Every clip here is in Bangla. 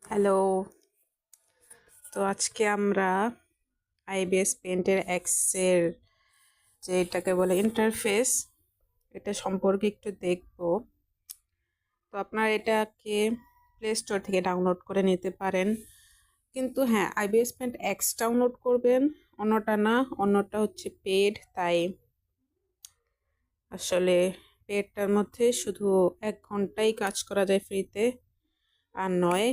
হ্যালো। তো আজকে আমরা আইবিএস পেন্টের এক্সের যে এটাকে বলে ইন্টারফেস, এটা সম্পর্কে একটু দেখব। তো আপনারা এটাকে প্লে স্টোর থেকে ডাউনলোড করে নিতে পারেন। কিন্তু হ্যাঁ, আইবিএস পেন্ট এক্স ডাউনলোড করবেন, অন্যটা না। অন্যটা হচ্ছে পেড, তাই আসলে পেডটার মধ্যে শুধু 1 ঘন্টাই কাজ করা যায় ফ্রিতে, আর নয়।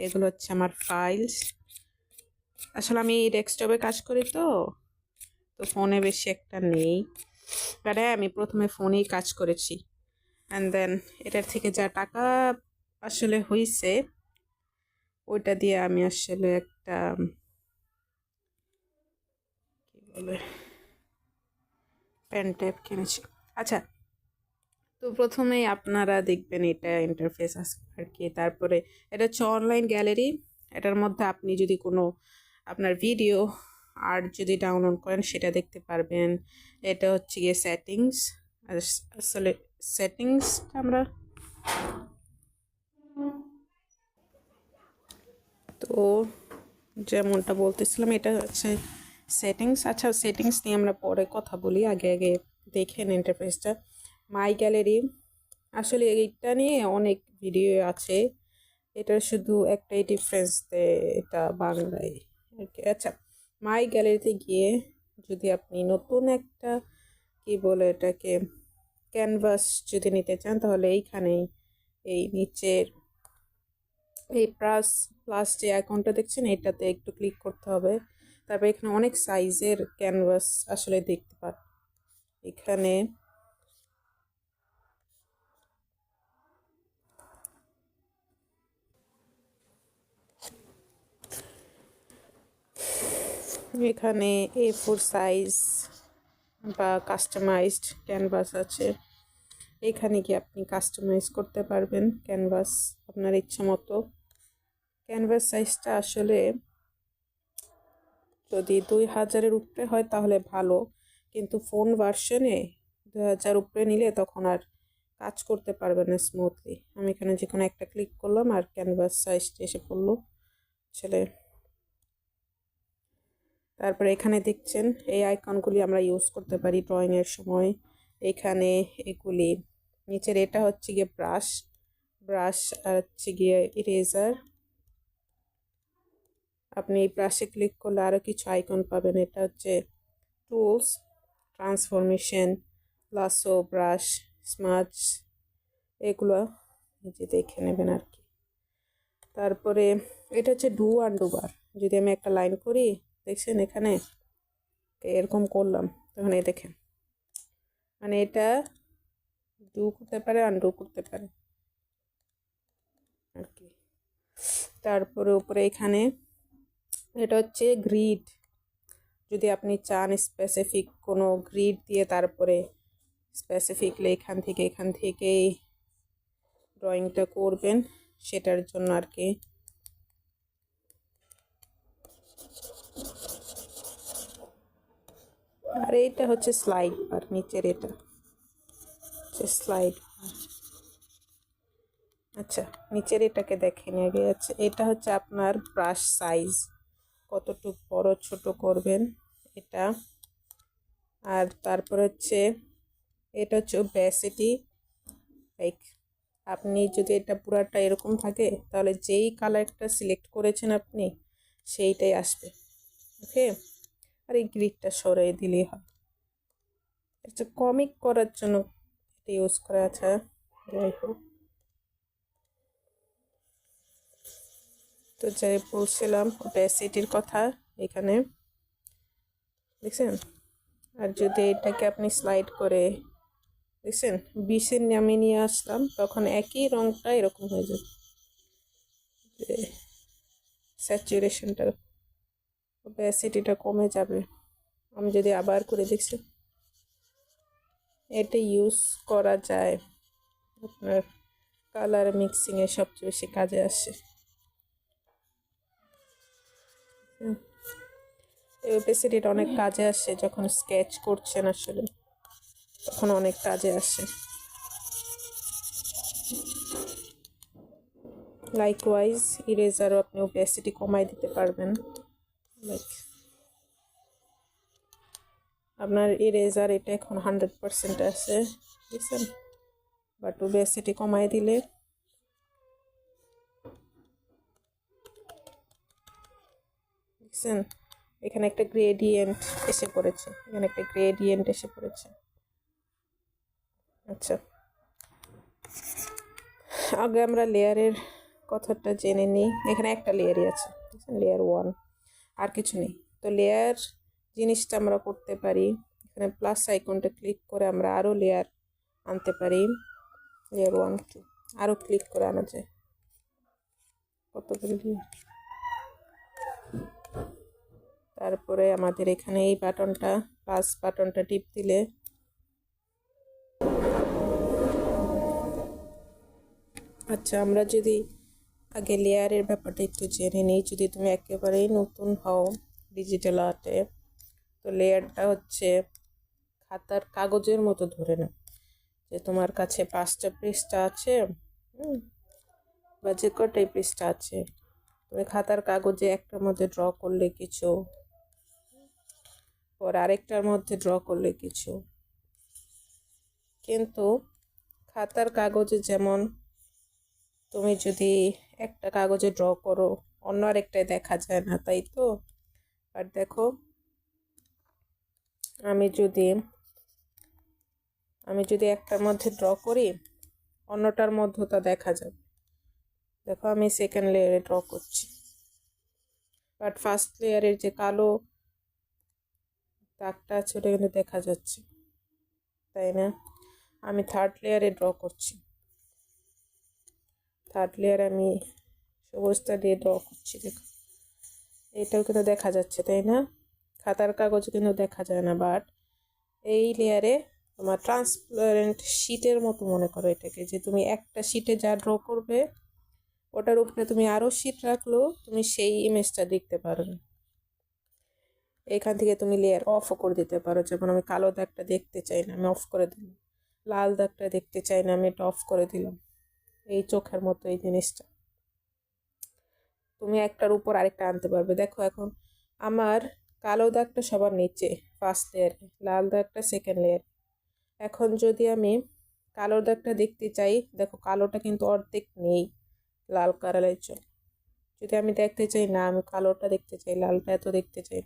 এগুলো হচ্ছে আমার ফাইলস। আসলে আমি ডেস্কটপে কাজ করি, তো ফোনে বেশি একটা নেই। বাট হ্যাঁ, আমি প্রথমে ফোনেই কাজ করেছি, অ্যান্ড দেন এটার থেকে যা টাকা আসলে হয়েছে ওইটা দিয়ে আমি আসলে একটা কি বলে পেন ট্যাব কিনেছি। আচ্ছা, তো প্রথমেই আপনারা দেখবেন এটা ইন্টারফেস আছে আর কি। তারপরে এটা হচ্ছে অনলাইন গ্যালারি। এটার মধ্যে আপনি যদি কোনো আপনার ভিডিও আর্ট যদি ডাউনলোড করেন সেটা দেখতে পারবেন। এটা হচ্ছে গিয়ে সেটিংস। আসলে সেটিংসটা আমরা তো যেমনটা বলতেছিলাম, এটা হচ্ছে সেটিংস। আচ্ছা, সেটিংস নিয়ে আমরা পরে কথা বলি, আগে আগে দেখেন ইন্টারফেসটা। মাই গ্যালারি, আসলে এইটা নিয়ে অনেক ভিডিও আছে। এটার শুধু একটাই ডিফারেন্স, এটা বাংলায় আর কি। আচ্ছা, মাই গ্যালারিতে গিয়ে যদি আপনি নতুন একটা কি বলে এটাকে ক্যানভাস যদি নিতে চান, তাহলে এইখানেই এই নিচের এই প্লাস প্লাস যে আইকনটা দেখছেন এটাতে একটু ক্লিক করতে হবে। তারপর এখানে অনেক সাইজের ক্যানভাস আসলে দেখতে পান। এখানে এখানে A4 সাইজ বা কাস্টমাইজড ক্যানভাস আছে। এখানে কি আপনি কাস্টমাইজ করতে পারবেন ক্যানভাস আপনার ইচ্ছা মতো। ক্যানভাস সাইজটা আসলে যদি 2000-এর উপরে হয় তাহলে ভালো, কিন্তু ফোন ভার্সনে 2000 উপরে নিলে তখন আর কাজ করতে পারবে না স্মুথলি। আমি এখানে যে কোনো একটা ক্লিক করলাম আর ক্যানভাস সাইজটা এসে পড়লো ছেলে। তারপরে এখানে দেখছেন এই আইকনগুলি আমরা ইউজ করতে পারি ড্রয়িংয়ের সময়। এখানে এগুলি নিচের এটা হচ্ছে গিয়ে ব্রাশ ব্রাশ আর হচ্ছে গিয়ে ইরেজার। আপনি এই ব্রাশে ক্লিক করলে আরও কিছু আইকন পাবেন। এটা হচ্ছে tools, transformation, Lasso, brush, smudge, এগুলো নিজে দেখে নেবেন আর কি। তারপরে এটা হচ্ছে ডু আন্ডু বার। যদি আমি একটা লাইন করি, দেখছেন এখানে এরকম করলাম, তখন এই দেখেন মানে এটা ডু করতে পারে, আন্ডু করতে পারে আর কি। তারপরে উপরে এখানে এটা হচ্ছে গ্রিড। যদি আপনি চান স্পেসিফিক কোনো গ্রিড দিয়ে তারপরে স্পেসিফিকলি এখান থেকেই ড্রয়িংটা করবেন, সেটার জন্য আর কি। আর এইটা হচ্ছে স্লাইড বার, নিচের এটা হচ্ছে স্লাইড। আচ্ছা, নিচের এটাকে দেখেন আগে। আচ্ছা, এটা হচ্ছে আপনার ব্রাশ সাইজ, কতটুকু বড় ছোট করবেন এটা। আর তারপর হচ্ছে এটা হচ্ছে ওপেসিটি, লাইক আপনি যদি এটা পুরাটা এরকম থাকে তাহলে যেই কালারটা সিলেক্ট করেছেন আপনি সেইটাই আসবে। ওকে, আর এই গ্রিডটা সরিয়ে দিলেই হয়। এটা কমিক করার জন্য এটা ইউজ করা আছে। যাই হোক, তো যাই বলছিলাম ওপেসিটির কথা এখানে দেখছেন। আর যদি এটাকে আপনি স্লাইড করে দেখছেন 20-এর নামে নিয়ে আসলাম, তখন একই রংটা এরকম হয়ে যাবে, স্যাচুরেশনটা, ওপেসিটিটা কমে যাবে। আমি যদি আবার করে দেখছি, এটা ইউজ করা যায় আপনার কালার মিক্সিংয়ে, সবচেয়ে বেশি কাজে আসে। এই ওপেসিটিটা অনেক কাজে আসে যখন স্কেচ করছেন, আসলে তখন অনেক কাজে আসে। লাইকওয়াইজ ইরেজারও আপনি ওপেসিটি কমাই দিতে পারবেন। লাইক আপনার ইরেজার এটা এখন 100% আছে, বুঝছেন, বাট ওপেসিটি কমাই দিলে দেখছেন এখানে একটা গ্রেডিয়েন্ট এসে পড়েছে, এখানে একটা গ্রেডিয়েন্ট এসে পড়েছে। আচ্ছা, আগে আমরা লেয়ারের কথাটা জেনে নিই। এখানে একটা লেয়ারই আছে, বুঝছেন, লেয়ার 1, আর কিছু নেই। তো লেয়ার জিনিসটা আমরা করতে পারি, এখানে প্লাস আইকনটা ক্লিক করে আমরা আরও লেয়ার আনতে পারি। লেয়ার 1 2 আরও ক্লিক করে আনা যায়। কতগুলো লেয়ার? তারপরে আমাদের এখানে এই বাটনটা, প্লাস বাটনটা টিপ দিলে আচ্ছা, আমরা যদি আগে লেয়ারের ব্যাপারটা একটু জেনে নিই। যদি তুমি একেবারেই নতুন হও ডিজিটাল আর্টে, তো লেয়ারটা হচ্ছে খাতার কাগজের মতো ধরে নাও যে তোমার কাছে 5টা পৃষ্ঠা আছে, বা যে কটাই পৃষ্ঠা আছে, তুমি খাতার কাগজে একটার মধ্যে ড্র করলে কিছু, পর আরেকটার মধ্যে ড্র করলে কিছু। কিন্তু খাতার কাগজে যেমন তুমি যদি একটা কাগজে ড্র করো, অন্য আরেকটায় দেখা যায় না, তাই তো। আর দেখো, আমি যদি একটার মধ্যে ড্র করি, অন্যটার মধ্যে তা দেখা যাবে। দেখো আমি সেকেন্ড লেয়ারে ড্র করছি, বাট ফার্স্ট লেয়ারের যে কালো দাগটা আছে ওটা কিন্তু দেখা যাচ্ছে, তাই না? আমি থার্ড লেয়ারে ড্র করছি, থার্ড লেয়ারে আমি সবুজটা দিয়ে ড্র করছি। দেখো এটাও কিন্তু দেখা যাচ্ছে, তাই না? খাতার কাগজ কিন্তু দেখা যায় না, বাট এই লেয়ারে তোমার ট্রান্সপারেন্ট শীটের মতো মনে করো এটাকে, যে তুমি একটা শীটে যা ড্র করবে ওটার উপরে তুমি আরও শীট রাখলেও তুমি সেই ইমেজটা দেখতে পারবে। এখান থেকে তুমি লেয়ার অফও করে দিতে পারো, যেমন আমি কালো দাগটা দেখতে চাই না, আমি অফ করে দিলাম। লাল দাগটা দেখতে চাই না, আমি এটা অফ করে দিলাম। এই চোখের মতো এই জিনিসটা তুমি একটার উপর আরেকটা আনতে পারবে। দেখো এখন আমার কালো দাগটা সবার নিচে ফার্স্ট লেয়ারে, লাল দাগটা সেকেন্ড লেয়ার। এখন যদি আমি কালো দাগটা দেখতে চাই, দেখো কালোটা কিন্তু অর্ধেক নেই লাল কালারের জন্য। যদি আমি দেখতে চাই না, আমি কালোটা দেখতে চাই, লালটা এত দেখতে চাই,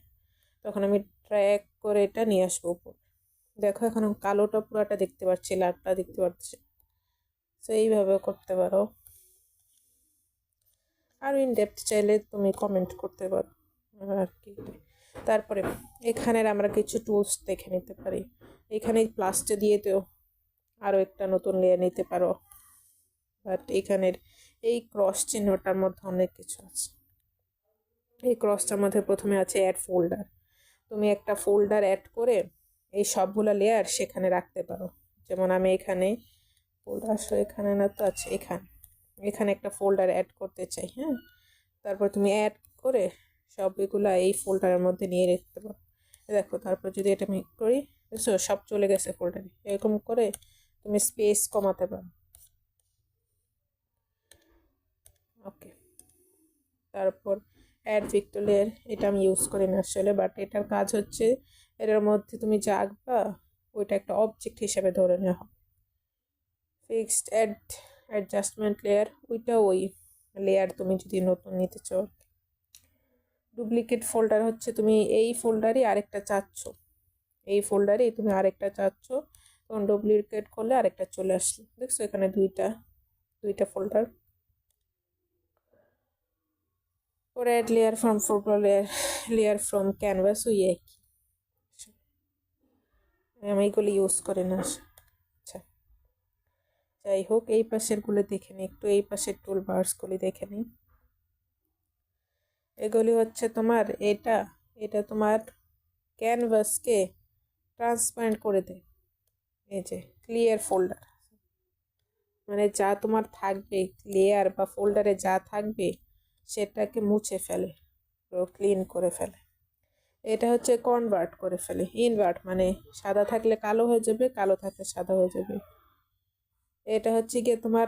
তখন আমি ট্র্যাক করে এটা নিয়ে আসবো উপর। দেখো এখন কালোটা পুরাটা দেখতে পাচ্ছি, লালটা দেখতে পাচ্ছি। তো এইভাবে করতে পারো। আর ইন ডেপথ চাইলে তুমি কমেন্ট করতে পারো আর কি। তারপরে এখানের আমরা কিছু টুলস দেখে নিতে পারি। এখানে প্লাসটা দিয়ে তো আরও একটা নতুন লেয়ার নিতে পারো, বাট এখানের এই ক্রস চিহ্নটার মধ্যে অনেক কিছু আছে। এই ক্রসটার মধ্যে প্রথমে আছে অ্যাড ফোল্ডার। তুমি একটা ফোল্ডার অ্যাড করে এই সবগুলো লেয়ার সেখানে রাখতে পারো। যেমন আমি এখানে ফোল্ডার আসলে এখানে না তো আছে, এখানে একটা ফোল্ডার অ্যাড করতে চাই। হ্যাঁ, তারপর তুমি অ্যাড করে সবগুলা এই ফোল্ডারের মধ্যে নিয়ে রাখতে পারো। দেখো তারপর যদি এটা আমি করি, দেখছো সব চলে গেছে ফোল্ডারে। এরকম করে তুমি স্পেস কমাতে পারো। ওকে, তারপর অ্যাড ভিক্টর লেয়ার, এটা আমি ইউজ করি না আসলে, বাট এটার কাজ হচ্ছে এটার মধ্যে তুমি যা আঁকবা ওইটা একটা অবজেক্ট হিসেবে ধরে নেওয়া হবে। ফিক্সড অ্যাডজাস্টমেন্ট লেয়ার, ওইটা ওই লেয়ার তুমি যদি নতুন নিতে চাও। ডুপ্লিকেট ফোল্ডার হচ্ছে তুমি এই ফোল্ডারই আরেকটা চাচ্ছ, এই ফোল্ডারেই তুমি আরেকটা চাচ্ছ, তখন ডুপ্লিকেট করলে আরেকটা চলে আসলো। দেখছো এখানে দুইটা ফোল্ডার। পরে add layer from folder, layer from canvas, ওই একই। আমি এগুলো ইউজ করি না। আচ্ছা, যাই হোক, এই পাশেরগুলো দেখে নিই একটু, এই পাশের টুল বার্সগুলি দেখে নিই। এগুলি হচ্ছে তোমার এটা তোমার ক্যানভাসকে ট্রান্সপারেন্ট করে দেয়। এই যে ক্লিয়ার ফোল্ডার, মানে যা তোমার থাকবে লেয়ার বা ফোল্ডারে যা থাকবে সেটাকে মুছে ফেলে, পুরো ক্লিন করে ফেলে। এটা হচ্ছে কনভার্ট করে ফেলে। ইনভার্ট মানে সাদা থাকলে কালো হয়ে যাবে, কালো থাকলে সাদা হয়ে যাবে। এটা হচ্ছে গিয়ে তোমার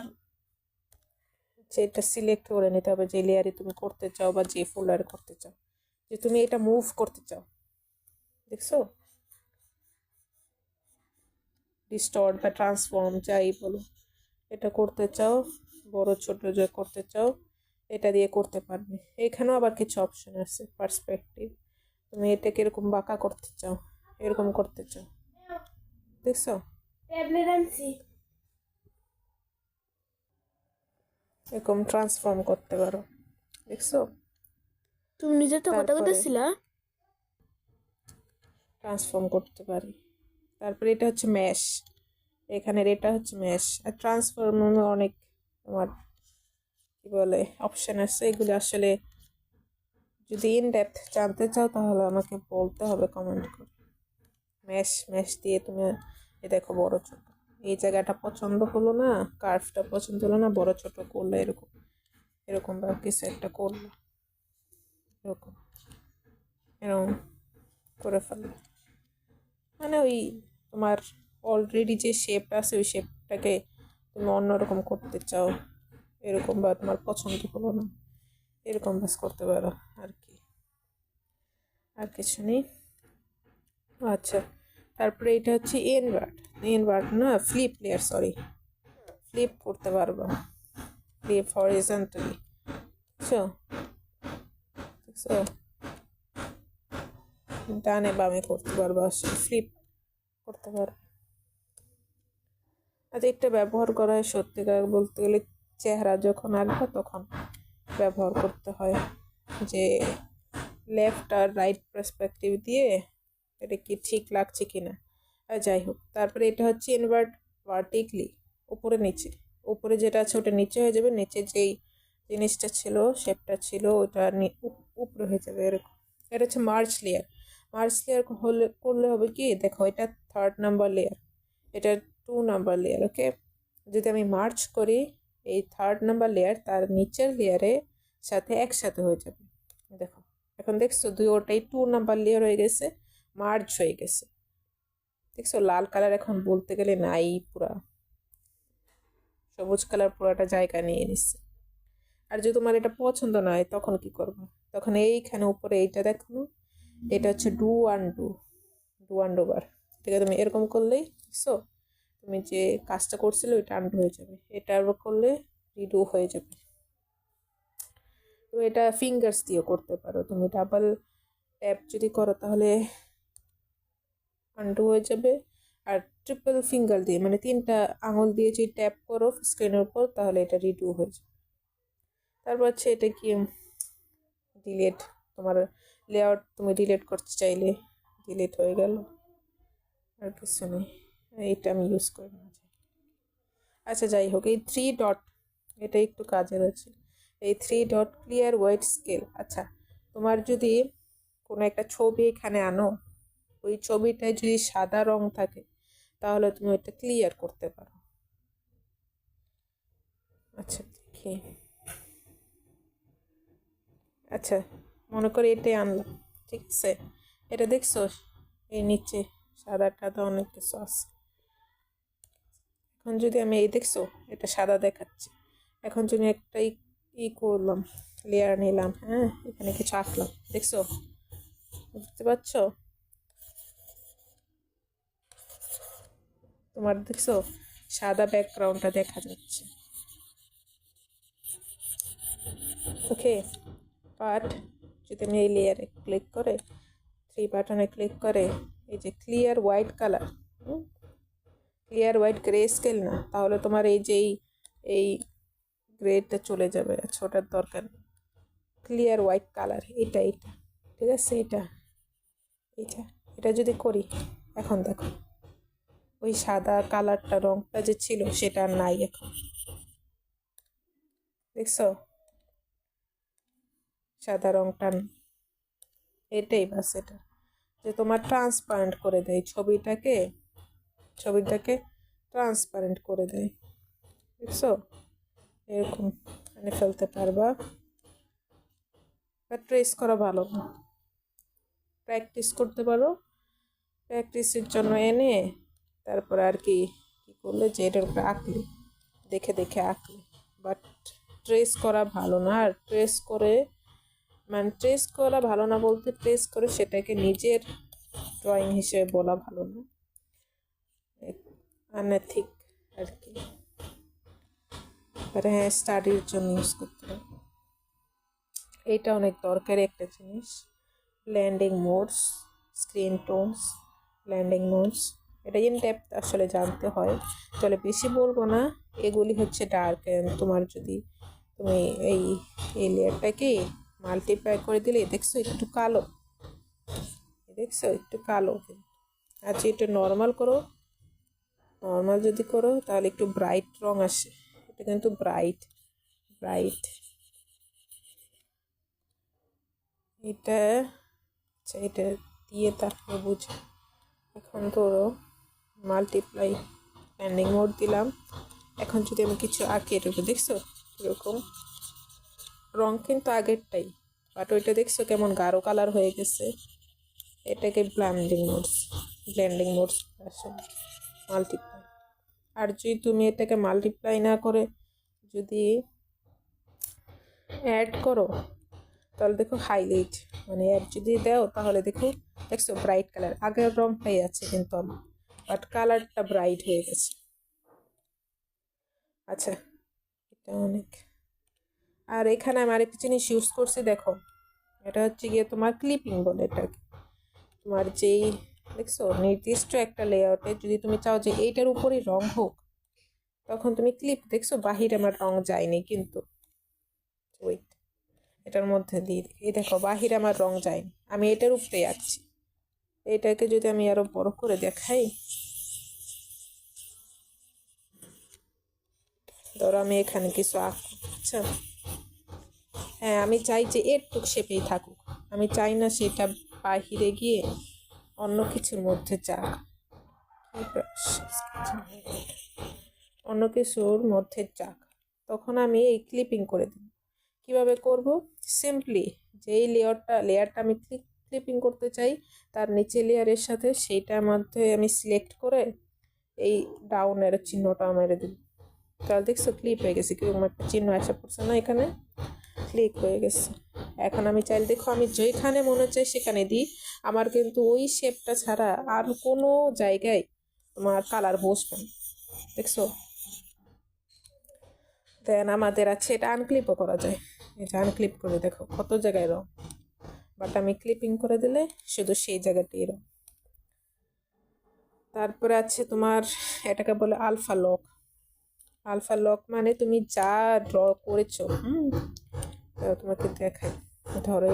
যেটা সিলেক্ট করে নিতে হবে যে লেয়ারে তুমি করতে চাও বা যে ফোল্ডারে করতে চাও, যে তুমি এটা মুভ করতে চাও। দেখছো, ডিস্টর্ট বা ট্রান্সফর্ম যাই বলো, এটা করতে চাও, বড় ছোট যে করতে চাও এটা দিয়ে করতে পারবে। এখানেও আবার কিছু অপশন আছে, পার্সপেক্টিভ, তুমি এটাকে এরকম বাঁকা করতে চাও, এরকম করতে চাও, দেখছো, এরকম ট্রান্সফর্ম করতে পারো, দেখছো। তুমি নিজের তো কথা তারপরে বলতেছিলা। ট্রান্সফর্ম করতে পারি। তারপরে এটা হচ্ছে ম্যাশ, এখানের এটা হচ্ছে ম্যাশ। আর ট্রান্সফর্ম অনেক তোমার কি বলে অপশন আছে, এগুলো আসলে যদি ইন ডেপথ জানতে চাও তাহলে আমাকে বলতে হবে কমেন্ট করে। ম্যাশ ম্যাশ দিয়ে তুমি দেখো বড় ছোট, এই জায়গাটা পছন্দ হলো না, কার্ভটা পছন্দ হলো না, বড় ছোট করলে এরকম এরকম বা কিছু একটা করলো, এরকম এরকম করে ফেললো, মানে ওই তোমার অলরেডি যে শেপটা আছে ওই শেপটাকে তুমি অন্যরকম করতে চাও এরকম, বা তোমার পছন্দ হলো না এরকম বাস করতে পারো আর কি, আর কিছু নেই। আচ্ছা, তারপরে এটা হচ্ছে ইনভার্ট, ইনভার্ট না ফ্লিপ লেয়ার, সরি, ফ্লিপ করতে পারবো, ফ্লিপ হরিজন্টালি, বুঝছো, দেখছো, ডানে বামে করতে পারবো, আসলে ফ্লিপ করতে পারবো। আচ্ছা, এটা ব্যবহার করা হয় সত্যিকার বলতে গেলে চেহারা যখন আঁকবো তখন ব্যবহার করতে হয়, যে লেফট আর রাইট পার্সপেক্টিভ দিয়ে এটা কি ঠিক লাগছে কিনা। আর যাই হোক, তারপরে এটা হচ্ছে ইনভার্ট ভার্টিকলি, উপরে নিচে, উপরে যেটা আছে ওটা নিচে হয়ে যাবে, নিচে যেই জিনিসটা ছিল শেপটা ছিল ওটা উপরে হয়ে যাবে এরকম। এটা হচ্ছে মার্চ লেয়ার, মার্চ লেয়ার হলে করলে হবে কি, দেখো এটা 3rd নাম্বার লেয়ার, এটা 2 নাম্বার লেয়ার, ওকে। যদি আমি মার্চ করি এই 3rd নাম্বার লেয়ার তার নিচের লেয়ারে সাথে একসাথে হয়ে যাবে, দেখো এখন দেখছো ওটাই 2 নাম্বার লেয়ার হয়ে গেছে, মার্চ হয়ে গেছে, দেখছো লাল কালার এখন বলতে গেলে নাই, পুরা সবুজ কালার পুরাটা জায়গা নিয়ে নিচ্ছে। আর যদি তোমার এটা পছন্দ নয় তখন কি করবো, তখন এইখানে উপরে এইটা দেখো, এটা হচ্ছে ডু আনডু, ডু আনডু বার, ঠিক আছে, তুমি এরকম করলেই দেখছো তুমি যে কাজটা করছিলে ওইটা আনডু হয়ে যাবে, এটা আবার করলে রিডু হয়ে যাবে। তুমি এটা ফিঙ্গার্স দিয়ে করতে পারো, তুমি ডাবল ট্যাপ যদি করো তাহলে আনডু হয়ে যাবে, আর ট্রিপল ফিঙ্গার দিয়ে মানে 3টা আঙুল দিয়ে যদি ট্যাপ করো স্ক্রিনের উপর তাহলে এটা রিডু হয়ে যাবে। তারপর হচ্ছে এটা কি ডিলেট, তোমার লেআউট তুমি ডিলেট করতে চাইলে ডিলেট হয়ে গেল, আর কিছু নেই, এইটা আমি ইউজ করি না। আচ্ছা যাই হোক, এই 3 ডট এটা একটু কাজের আছে, এই 3 ডট ক্লিয়ার হোয়াইট স্কেল। আচ্ছা, তোমার যদি কোনো একটা ছবি এখানে আনো, ওই ছবিটায় যদি সাদা রং থাকে তাহলে তুমি ওইটা ক্লিয়ার করতে পারো। আচ্ছা দেখি, আচ্ছা মনে করি এটাই আনলাম, ঠিক আছে, এটা দেখছো এই নিচে সাদা টাদা অনেক কিছু আছে, এখন যদি আমি এই দেখছো এটা সাদা দেখাচ্ছে, এখন যদি একটা ই করলাম, লেয়ার নিলাম, হ্যাঁ এখানে কিছু আঁকলাম, দেখছো, বুঝতে পারছো, তোমার দেখছো সাদা ব্যাকগ্রাউন্ডটা দেখা যাচ্ছে, ওকে। বাট যদি আমি এই লেয়ারে ক্লিক করে 3 বাটনে ক্লিক করে এই যে clear white colour, clear white grey scale না, তাহলে তোমার এই যে এই গ্রেটা চলে যাবে, ছোটার দরকার নেই, ক্লিয়ার হোয়াইট কালার এটা এটা, ঠিক আছে, এটা এটা এটা যদি করি এখন দেখো ওই সাদা কালারটা রংটা যে ছিল সেটা আর নাই এখন, দেখছো সাদা রংটা এটাই বাস, এটা যে তোমার ট্রান্সপারেন্ট করে দেয় ছবিটাকে, ছবিটাকে ট্রান্সপারেন্ট করে দেয়, দেখছো এরকম এনে ফেলতে পারবা, বা ট্রেস করা ভালো না, প্র্যাকটিস করতে পারো, প্র্যাকটিসের জন্য এনে তারপর আর কি কি করলে যে এটার উপরে আঁকলে দেখে দেখে আঁকলে, বাট ট্রেস করা ভালো না, আর ট্রেস করে মানে ট্রেস করা ভালো না বলতে ট্রেস করে সেটাকে নিজের ড্রয়িং হিসেবে বলা ভালো না, আনএথিক আর কি। আর হ্যাঁ, স্টাডির জন্য ইউজ করতে হবে। এইটা অনেক দরকারি একটা জিনিস। Blending modes, screen tones, blending modes, এটা ইন ডেপথ আসলে জানতে হয়, তাহলে বেশি বলবো না। এগুলি হচ্ছে ডার্ক, তোমার যদি তুমি এই এই লেয়ারটাকে মাল্টিপ্লাই করে দিলে দেখছো একটু কালো, দেখছো একটু কালো, আর যদি এটা নর্মাল করো, নর্মাল যদি করো তাহলে একটু ব্রাইট রং আসে। এটা কিন্তু ব্রাইট ব্রাইট এটা, আচ্ছা এটা দিয়ে তারপরে বুঝো। এখন ধরো মাল্টিপ্লাই ব্লেন্ডিং মোড দিলাম, এখন যদি আমি কিছু আঁকি এটাকে দেখছো এরকম রং কিন্তু আগেরটাই, বাট ওইটা দেখছো কেমন গাঢ় কালার হয়ে গেছে। এটাকে ব্লেন্ডিং মোডস আসলে মাল্টিপ্লাই। আর যদি তুমি এটাকে মাল্টিপ্লাই না করে যদি অ্যাড করো তাহলে দেখো হাইলাইট, মানে অ্যাড যদি দাও তাহলে দেখছো ব্রাইট কালার, আগের রংটাই আছে কিন্তু আমার, বাট কালারটা ব্রাইট হয়ে গেছে। আচ্ছা, এটা অনেক। আর এখানে আমি আরেকটা জিনিস ইউজ করছি, দেখো এটা হচ্ছে গিয়ে তোমার ক্লিপিং বলে এটাকে। তোমার যেই দেখছো নির্দিষ্ট একটা লেআউটে যদি তুমি চাও যে এইটার উপরই রং হোক, তখন তুমি ক্লিপ দেখছো বাহিরে আমার রং যায়নি কিন্তু, ওয়েট এটার মধ্যে দিয়ে এই দেখো বাহিরে আমার রং যায়নি, আমি এটার উপরেই আঁকছি। এটাকে যদি আমি আরো বড় করে দেখাই, ধরো আমি এখানে কিছু আঁকবো, আচ্ছা হ্যাঁ আমি চাই যে এরটুক শেপেই থাকুক, আমি চাই না সেটা বাহিরে গিয়ে অন্য কিছুর মধ্যে যাক, অন্য কিছুর মধ্যে যাক, তখন আমি এই ক্লিপিং করে দিই। কিভাবে করব? সিম্পলি যেই লেয়ারটা আমি ক্লিপিং করতে চাই তার নিচে লেয়ারের সাথে সেইটার মধ্যে আমি সিলেক্ট করে এই ডাউনের চিহ্নটা মেরে দিই, তাহলে দেখছো ক্লিপ হয়ে গেছে, কিরকম একটা চিহ্ন আসা পড়ছে না, এখানে ক্লিক হয়ে গেছে। এখন আমি চাইলে দেখো আমি যেখানে মনে চাই সেখানে দিই, আমার কিন্তু ওই শেপটা ছাড়া আর কোনো জায়গায় তোমার কালার বসবে না, দেখছো। দেন আমাদের আছে এটা আনক্লিপও করা যায়, এটা আনক্লিপ করে দেখো কত জায়গায় রং, বাট আমি ক্লিপিং করে দিলে শুধু সেই জায়গাটাই রং। তারপরে আছে তোমার এটাকে বলে আলফা লক। আলফা লক মানে তুমি যা ড্র করেছো, তোমাকে দেখাই, ধরো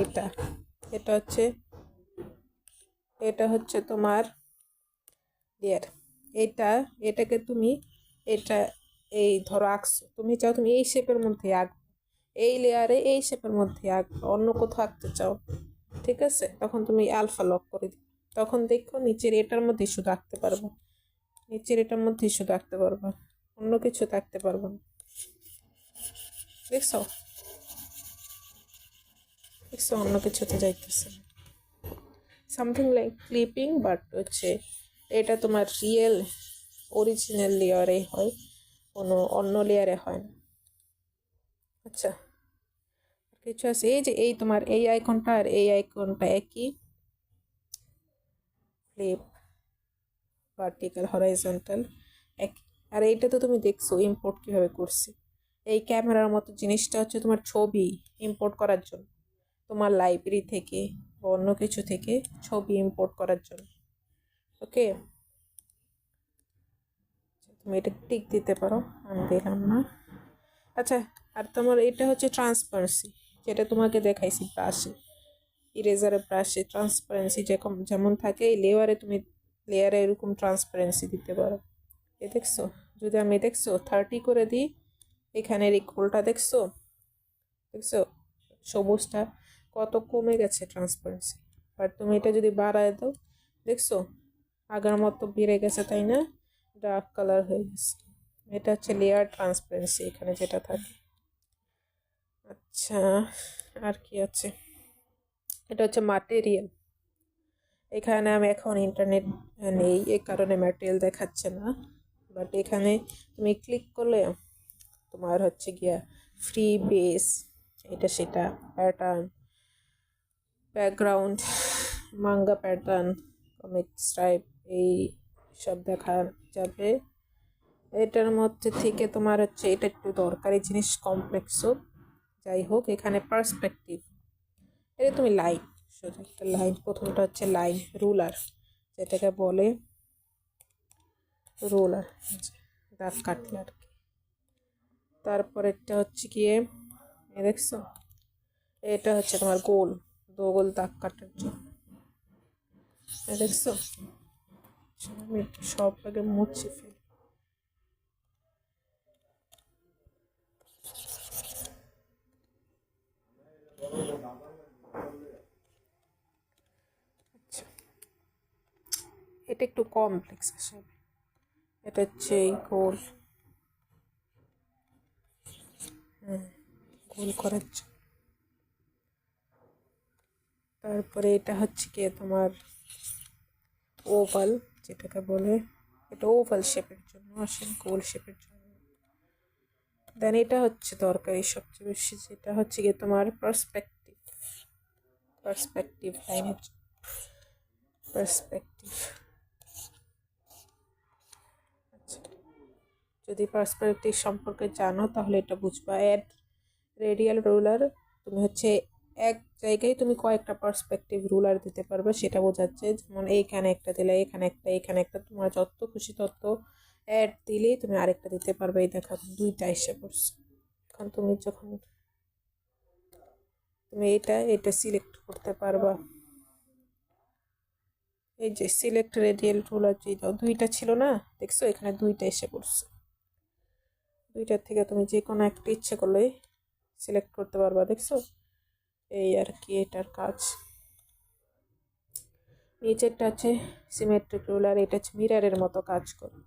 এটা হচ্ছে তোমার লেয়ার, এটাকে তুমি এটা এই ধরো আঁকছো, তুমি চাও তুমি এই শেপের মধ্যে আঁকবে, এই লেয়ারে এই শেপের মধ্যে আঁকবে, অন্য কোথাও আঁকতে চাও, ঠিক আছে, তখন তুমি আলফা লক করে দিবে, তখন দেখো নিচের এটার মধ্যেই শুধু আঁকতে পারবো, নিচের এটার মধ্যেই শুধু আঁকতে পারবো, অন্য কিছু আঁকতে পারবো না, দেখছো দেখছো অন্য কিছুতে যাইতেছে, সামথিং লাইক ক্লিপিং, বাট হচ্ছে এটা তোমার রিয়েল অরিজিনাল লেয়ারে হয়, কোনো অন্য লেয়ারে হয় না। আচ্ছা কিছু আছে, এই যে এই তোমার এই আইকনটা আর এই আইকনটা একই, ফ্লিপ, ভার্টিক্যাল, হরাইজন্টাল একই। আর এইটা তো তুমি দেখছো ইম্পোর্ট কিভাবে করছি, এই ক্যামেরার মতো জিনিসটা হচ্ছে তোমার ছবি ইম্পোর্ট করার জন্য, তোমার লাইব্রেরি থেকে বা অন্য কিছু থেকে ছবি ইম্পোর্ট করার জন্য, ওকে। তুমি এটা টিক দিতে পারো, আমি দিলাম না। আচ্ছা, আর তোমার এটা হচ্ছে ট্রান্সপারেন্সি, যেটা তোমাকে দেখাইছি ব্রাশে, ইরেজারের ব্রাশে ট্রান্সপারেন্সি যেমন থাকে, এই লেয়ারে এরকম ট্রান্সপারেন্সি দিতে পারো। দেখছো যদি আমি দেখছো 30 করে দিই, এখানের এই খোলটা দেখছো দেখছো সবুজটা কত কমে গেছে ট্রান্সপারেন্সি, বাট তুমি এটা যদি বাড়ায় দাও দেখছো আগের মতো বেড়ে গেছে, তাই না, ডার্ক কালার হয়ে গেছে। এটা হচ্ছে লেয়ার ট্রান্সপারেন্সি এখানে যেটা থাকে। আচ্ছা আর কি আছে, এটা হচ্ছে ম্যাটেরিয়াল, এখানে আমি এখন ইন্টারনেট নেই এই কারণে ম্যাটেরিয়াল দেখাচ্ছে না, বাট এখানে তুমি ক্লিক করলে তোমার হচ্ছে গিয়া ফ্রি বেস, এটা সেটা, pattern, background, manga pattern, comic stripe, এই সব দেখা যাবে। এটার মধ্যে থেকে তোমার হচ্ছে এটা একটু দরকারি জিনিস, কমপ্লেক্সও যাই হোক। এখানে পার্সপেক্টিভ, এটা তুমি লাইন, সোজা একটা লাইন, প্রথমটা হচ্ছে লাইন, রুলার যেটাকে বলে, রুলার দাগ কাটলে আর কি। তারপরেরটা হচ্ছে গিয়ে দেখছো, এটা হচ্ছে তোমার গোল, গোল দাগ কাটার জন্য, দেখছো। আমি একটু সব আগে মুছে ফেলি। আচ্ছা, এটা একটু কমপ্লেক্স আসলে। এটা হচ্ছে এই গোল, গোল করার জন্য। তারপরে এটা হচ্ছে কি তোমার ওভাল, যেটাকে বলে, এটা ওভাল শেপের জন্য আসলে, গোল শেপের জন্য। দেন এটা হচ্ছে দরকারি সবচেয়ে বেশি, যেটা হচ্ছে গিয়ে তোমার পার্সপেক্টিভ, পার্সপেক্টিভ লাইনের, পার্সপেক্টিভ। আচ্ছা, যদি পার্সপেক্টিভ সম্পর্কে জানো তাহলে এটা বুঝবা। অ্যাড রেডিয়াল রুলার, তুমি হচ্ছে এক জায়গায় তুমি কয়েকটা পার্সপেক্টিভ রুলার দিতে পারবে, সেটা বোঝাচ্ছে। যেমন এইখানে একটা দিলে, এখানে একটা, এখানে একটা, তোমার যত খুশি তত অ্যাড দিলেই তুমি আরেকটা দিতে পারবে। এই দেখো দুইটা এসে পড়ছে। এখন তুমি যখন তুমি এটা সিলেক্ট করতে পারবা, এই যে সিলেক্ট রেডিয়াল রুলার, যে দুইটা ছিল না, দেখছো এখানে দুইটা এসে পড়ছে। দুইটার থেকে তুমি যে কোনো একটা ইচ্ছে করলে সিলেক্ট করতে পারবা, দেখছো। এই আর কি এটার কাজ। নিচেরটা হচ্ছে সিমেট্রিক রুলার, এটা হচ্ছে মিরারের মতো কাজ করে।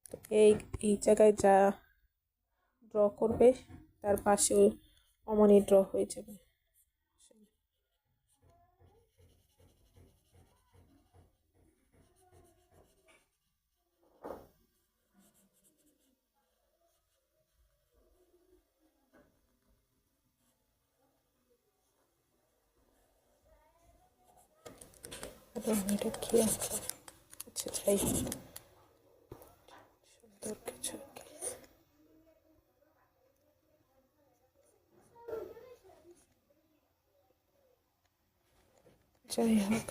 তো এই এই জায়গায় যা ড্র করবে তার পাশেও অমনি ড্র হয়ে যাবে। এটা কি আঁকলাম? আচ্ছা যাই হোক, সুন্দর কিছু আঁকি। যাই হোক,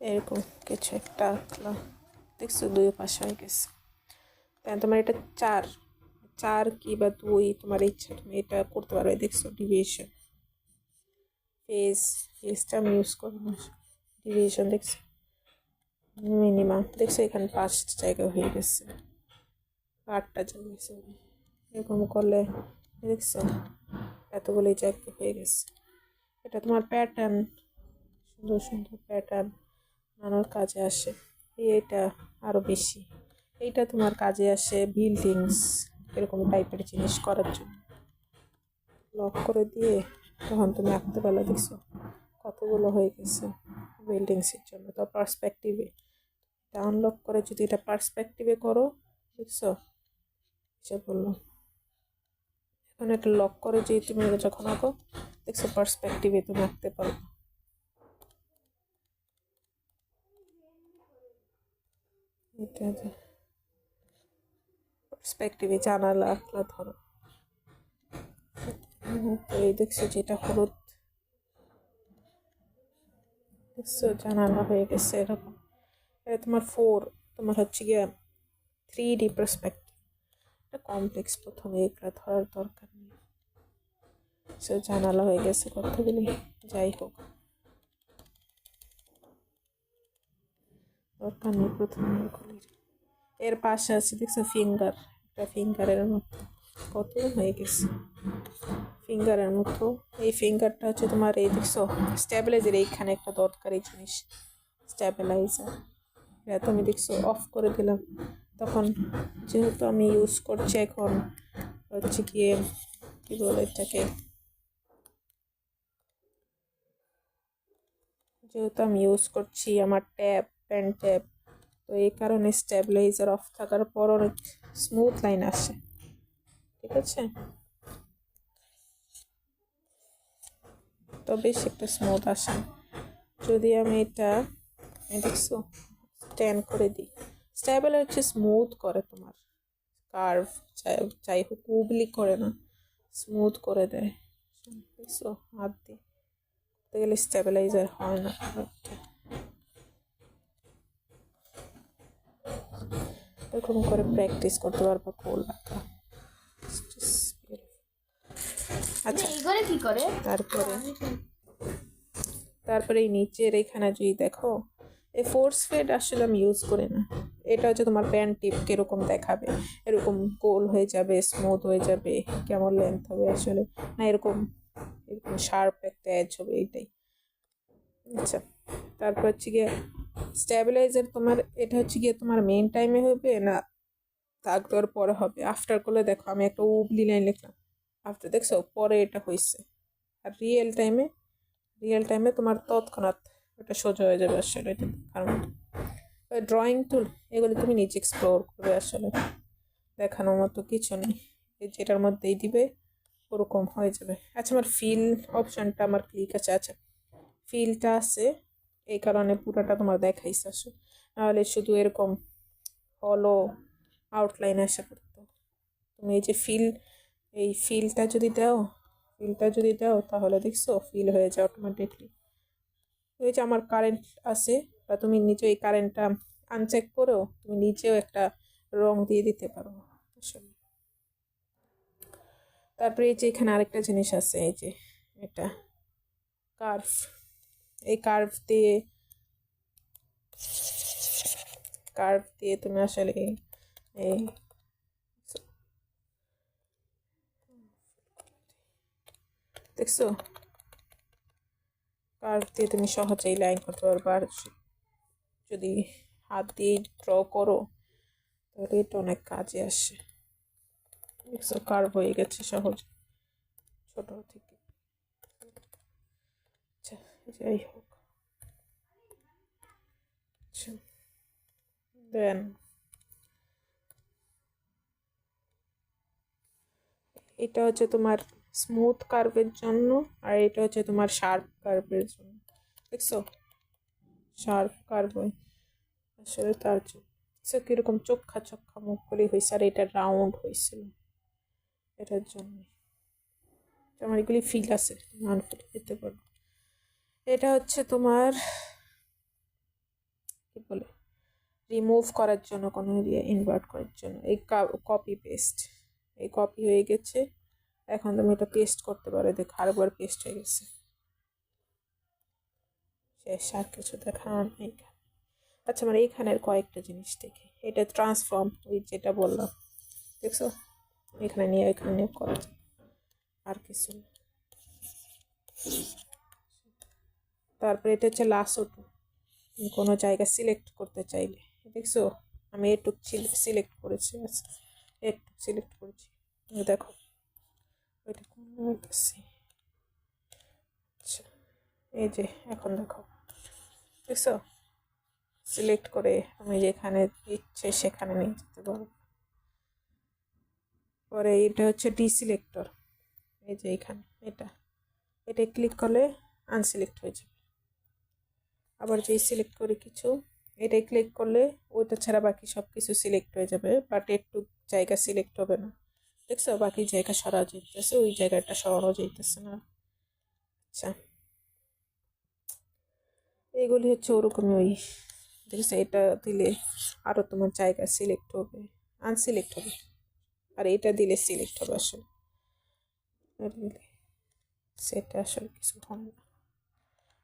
এরকম কিছু একটা আঁকলাম, দেখছো দুই পাশে হয়ে গেছে। তাই তোমার এটা চার, চার কি বা দুই তোমার ইচ্ছা, তুমি এটা করতে পারবে। দেখছো ডিভিয়েশন, ফেজটা আমি ইউজ করবো না, ডিভিয়েশন দেখছো, মিনিমাম দেখছো এখানে 5টা জায়গা হয়ে গেছে, 8টা জায়গা হয়েছে। এরকম করলে দেখছো এতগুলি জায়গা হয়ে গেছে। এটা তোমার প্যাটার্ন, সুন্দর সুন্দর প্যাটার্ন বানানোর কাজে আসে। এইটা আরও বেশি, এইটা তোমার কাজে আসে বিল্ডিংস এরকম টাইপের জিনিস করার জন্য। লক করে দিয়ে তখন তুমি আঁকতে পারলে, দেখছো কতগুলো হয়ে গেছে বিল্ডিংসের জন্য। তো পার্সপেক্টিভে এটা আনলক করে যদি এটা পার্সপেক্টিভে করো, দেখছো সে বললো। এখন এটা লক করে যে তুমি যখন আঁকো, দেখছো পার্সপেক্টিভে তুমি আঁকতে পারো। এটা পার্সপেক্টিভে জানালা আঁকলা ধরো, এই দেখছো যেটা হলুদ, দেখছো জানালা হয়ে গেছে এরকম। এটা তোমার তোমার হচ্ছে গিয়া 3D পার্সপেক্টিভ, এটা কমপ্লেক্স, প্রথমে এগুলা ধরার দরকার নেই। সে জানালা হয়ে গেছে কতগুলি, যাই হোক দরকার নেই প্রথমে এগুলির। এর পাশে আছে দেখছো ফিঙ্গার, একটা ফিঙ্গারের মতো কত হয়ে গেছে, ফিঙ্গারের মতো। এই ফিঙ্গারটা হচ্ছে তোমার, এই দেখছো স্ট্যাবিলাইজার, এইখানে একটা দরকারি জিনিস স্ট্যাবিলাইজার। এটা আমি দেখছো অফ করে দিলাম, তখন যেহেতু আমি ইউজ করছি এখন হচ্ছে গিয়ে কি বলে এটাকে, যেহেতু আমি ইউজ করছি আমার ট্যাব পেন ট্যাব, তো এই কারণে স্টেবিলাইজার অফ থাকার পর অনেক স্মুথ লাইন আসে। ঠিক আছে, তো বেশ একটা স্মুথ আসে। যদি আমি এটা দেখছো স্ট্যান্ড করে দিই, স্টেবল হচ্ছে স্মুথ করে তোমার কার্ভ, যাই হোক উবলি করে না, স্মুথ করে দেয়। দেখছো হাত দিয়ে করতে গেলে স্টেবিলাইজার হয় না খুব একটা। এরকম করে প্র্যাকটিস করতে পারবা কোল রাখা। আচ্ছা, এইগুলো কি করে? তারপরে এই নিচের এখানে যদি দেখো, এই ফোর্স ফেড আসলে আমি ইউজ করি না। এটা হচ্ছে তোমার প্যান্ট টিপ কিরকম দেখাবে, এরকম গোল হয়ে যাবে, স্মুথ হয়ে যাবে, কেমন লেন্থ হবে আসলে, না এরকম এরকম শার্প একটা এজ হবে, এইটাই। আচ্ছা, তারপর হচ্ছে গিয়ে স্টেবিলাইজার তোমার, এটা হচ্ছে গিয়ে তোমার মেইন টাইমে হবে না দাগ দেওয়ার পরে হবে? আফটার করলে দেখো আমি একটা উবলি লাইন লিখলাম, আফটার দেখছো পরে এটা হয়েছে। আর রিয়েল টাইমে তোমার তৎক্ষণাৎ ওটা সোজা হয়ে যাবে আসলে। এটা কারণ ড্রয়িং টুল এগুলো তুমি নিজে এক্সপ্লোর করবে, আসলে দেখানোর মতো কিছু নেই। এই যেটার মধ্যেই দিবে ওরকম হয়ে যাবে। আচ্ছা, আমার ফিল অপশনটা আমার ক্লিক আছে। আচ্ছা, ফিলটা আছে এই কারণে পুরোটা তোমার দেখাইছে আসলে, নাহলে শুধু এরকম হলো আউটলাইন আসা পড়তো। তুমি এই যে এই ফিলটা যদি দাও তাহলে দেখছো ফিল হয়ে যায় অটোমেটিকলি। এই যে আমার কারেন্ট আছে, বা তুমি নিজে এই কারেন্টটা আনচেক করেও তুমি নিজেও একটা রং দিয়ে দিতে পারো আসলে। তারপরে এই যে এখানে আরেকটা জিনিস আছে, এই যে এটা কার্ভ, এই কার্ভ দিয়ে তুমি আসলে এই দেখছো কার্ভ দিয়ে তুমি সহজেই লাইন করতে পারবে। আর যদি হাত দিয়ে ড্র করো তাহলে এটা অনেক কাজে আসে। দেখছো কার্ভ হয়ে গেছে সহজ, ছোট থেকে। আচ্ছা, যাই হোক। আচ্ছা, দেন এটা হচ্ছে তোমার স্মুথ কার্ভের জন্য, আর এটা হচ্ছে তোমার শার্প কার্ভের জন্য। দেখছো শার্প কার্ভ আসলে তার জন্য কিরকম চোখা চোখা মুখগুলি হয়েছে, আর এটা রাউন্ড হয়েছিল এটার জন্য। আমার এগুলি ফিল আছে, আনফিল দিতে পারো। এটা হচ্ছে তোমার কি বলে রিমুভ করার জন্য, কোনো এরিয়া ইনভার্ট করার জন্য। এই কপি পেস্ট, এই কপি হয়ে গেছে, এখন তুমি এটা পেস্ট করতে পারো। দেখো আরেকবার পেস্ট হয়ে গেছে, শেষ, আর কিছু দেখানো নেই। আচ্ছা, আমার এইখানের কয়েকটা জিনিস দেখি। এটা ট্রান্সফর্ম, ওই যেটা বললাম, দেখছো এখানে নিয়ে করা যায়, আর কিছু না। তারপরে এটা হচ্ছে লাসো টুল, কোনো জায়গা সিলেক্ট করতে চাইলে। দেখছো আমি এটুক সিলেক্ট করেছি, আচ্ছা এটুক সিলেক্ট করেছি, দেখো ওইটা আচ্ছা, এই যে এখন দেখো, দেখছো সিলেক্ট করে আমি যেখানে ইচ্ছে সেখানে নিয়ে যেতে পারবো। পরে এটা হচ্ছে ডিসিলেক্টর, এই যে এখানে এটা ক্লিক করলে আনসিলেক্ট হয়ে যাবে। আবার যেই সিলেক্ট করে কিছু, এটাই ক্লিক করলে ওইটা ছাড়া বাকি সব কিছু সিলেক্ট হয়ে যাবে, বাট একটু জায়গা সিলেক্ট হবে না। দেখছো বাকি জায়গা সরা যাইতেছে, ওই জায়গাটা সরানো যাইতেছে না। আচ্ছা, এইগুলি হচ্ছে ওরকমই ওই, দেখছো এটা দিলে আরও তোমার জায়গা সিলেক্ট হবে, আনসিলেক্ট হবে, আর এটা দিলে সিলেক্ট হবে আসলে। সেটা আসলে কিছু হয় না।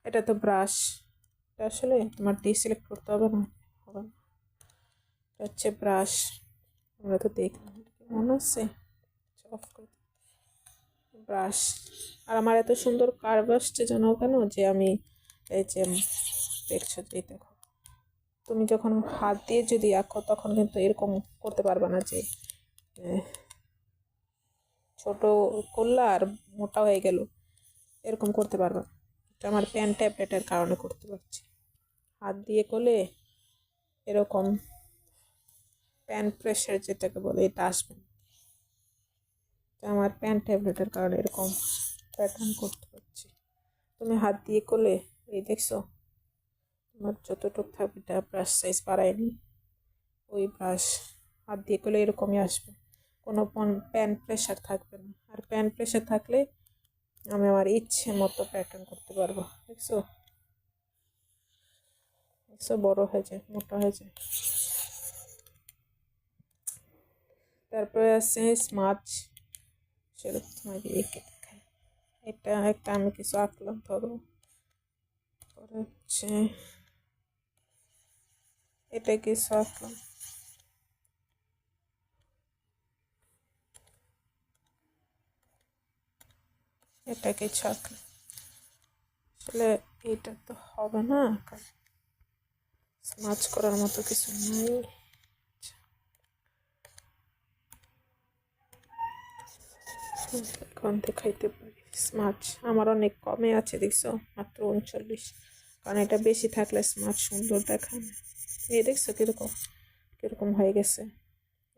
এটা তো ব্রাশ, এটা আসলে তোমার ডিসিলেক্ট করতে হবে না, হবে না। এটা হচ্ছে ব্রাশ, আমরা তো দেখলাম, মনে হচ্ছে অফ করে ব্রাশ। আর আমার এত সুন্দর কার্ভ আসছে জানো কেন, যে আমি এই যে দেখছো যে দেখো, তুমি যখন হাত দিয়ে যদি আঁকো তখন কিন্তু এরকম করতে পারবে না যে ছোট করলা আর মোটা হয়ে গেল, এরকম করতে পারবে না। আমার প্যান ট্যাবলেটের কারণে করতে পারছি। হাত দিয়ে করলে এরকম প্যান প্রেশার যেটাকে বলে এটা আসবে না। আমার প্যান ট্যাবলেটের কারণে এরকম প্যাটার্ন করতে পারছি। তুমি হাত দিয়ে করলে এই দেখছো তোমার যতটুক থাকবে এটা ব্রাশ সাইজ বাড়ায়নি, ওই ব্রাশ হাত দিয়ে করলে এরকমই আসবে, কোনো প্যান প্রেশার থাকবে না। আর প্যান প্রেশার থাকলে আমি আমার ইচ্ছে মতো প্যাটার্ন করতে পারবো। দেখছো দেখছো বড় হয়ে যায়, মোটা হয়ে যায়। তারপরে আছে স্মাচ, সেরকম তোমাকে এঁকে দেখাই। এটা একটা আমি কিছু আঁকলাম, ধরো। পরে হচ্ছে এটা কিছু আঁকলাম, এটা কিছু আঁকলাম। আসলে এটা তো হবে না, স্মাচ করার মতো কিছু নাই। এখন দেখাইতে পারি স্মাচ আমার অনেক কমে আছে, দেখছো মাত্র 39, কারণ এটা বেশি থাকলে স্মাচ সুন্দর দেখায় না। এই দেখছো কিরকম কিরকম হয়ে গেছে।